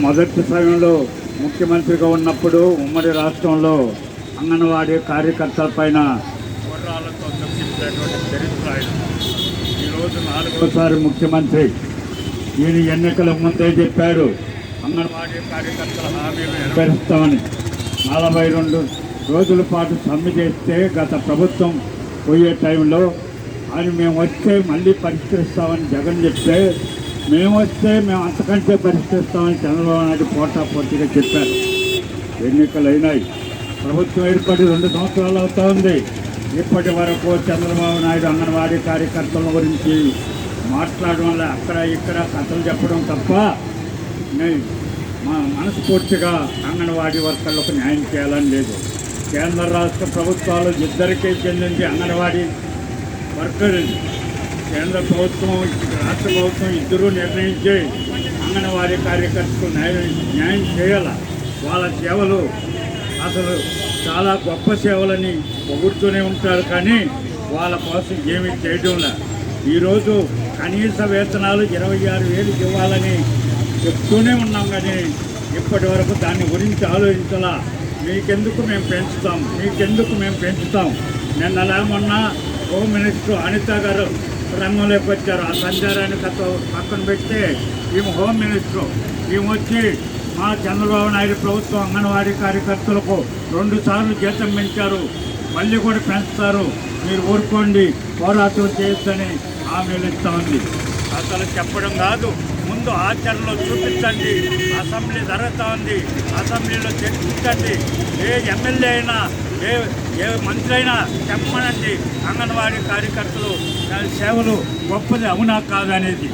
మొదటి సమయంలో ముఖ్యమంత్రిగా ఉన్నప్పుడు ఉమ్మడి రాష్ట్రంలో అంగన్వాడీ కార్యకర్తల పైన గుర్రాలతో తప్పించినటువంటి చరిత్ర ఆయన. ఈరోజు 4వసారి ముఖ్యమంత్రి. ఈయన ఎన్నికల ముందే చెప్పాడు అంగన్వాడీ కార్యకర్తల హామీలు నెరవేరుస్తామని. 42 రోజుల పాటు సమ్మె చేస్తే గత ప్రభుత్వం పోయే టైంలో ఆయన మేము వస్తే మళ్ళీ పరిష్కరిస్తామని జగన్ చెప్తే, మేము వస్తే మేము అంతకంటే పరిష్కరిస్తామని చంద్రబాబు నాయుడు పోటాపోటీగా చెప్పారు. ఎన్నికలు అయినాయి, ప్రభుత్వం ఏర్పడి 2 సంవత్సరాలు అవుతా ఉంది. ఇప్పటి వరకు చంద్రబాబు నాయుడు అంగన్వాడీ కార్యకర్తల గురించి మాట్లాడడం వల్ల అక్కడ ఇక్కడ కథలు చెప్పడం తప్ప మా మనస్ఫూర్తిగా అంగన్వాడీ వర్కర్లకు న్యాయం చేయాలని లేదు. కేంద్ర రాష్ట్ర ప్రభుత్వాలు ఇద్దరికీ చెందింది అంగన్వాడీ వర్కర్. కేంద్ర ప్రభుత్వం రాష్ట్ర ప్రభుత్వం ఇద్దరూ నిర్ణయించి అంగన్వాడీ కార్యకర్తలకు న్యాయం చేయాల. వాళ్ళ సేవలు అసలు చాలా గొప్ప సేవలని పొగుడుతూనే ఉంటారు, కానీ వాళ్ళ కోసం ఏమీ చేయడం లేదు. ఈరోజు కనీస వేతనాలు 26,000 ఇవ్వాలని చెప్తూనే ఉన్నాం, కానీ ఇప్పటి వరకు దాని గురించి ఆలోచించాలా. మీకెందుకు మేము పెంచుతాం. నిన్నలా మొన్న హోమ్ మినిస్టర్ అనిత గారు రంగంలోకి వచ్చారు. ఆ సంచారాన్ని పక్కన పెడితే ఈమె హోమ్ మినిస్టర్. ఈమె వచ్చి మా చంద్రబాబు నాయుడు ప్రభుత్వం అంగన్వాడీ కార్యకర్తలకు 2 సార్లు జీతం పెంచారు, మళ్ళీ కూడా పెంచుతారు, మీరు ఊరుకోండి, పోరాటం చేయొద్దని హామీలు ఇస్తూ ఉంది. అసలు చెప్పడం కాదు, ముందు ఆచరణలో చూపించండి. అసెంబ్లీ జరుగుతూ ఉంది, అసెంబ్లీలో చర్చించండి. ఏ ఎమ్మెల్యే అయినా ఏ మంత్రి అయినా చెప్పమనండి అంగన్వాడీ కార్యకర్తలు సేవలు గొప్పది అవునా కాదనేది.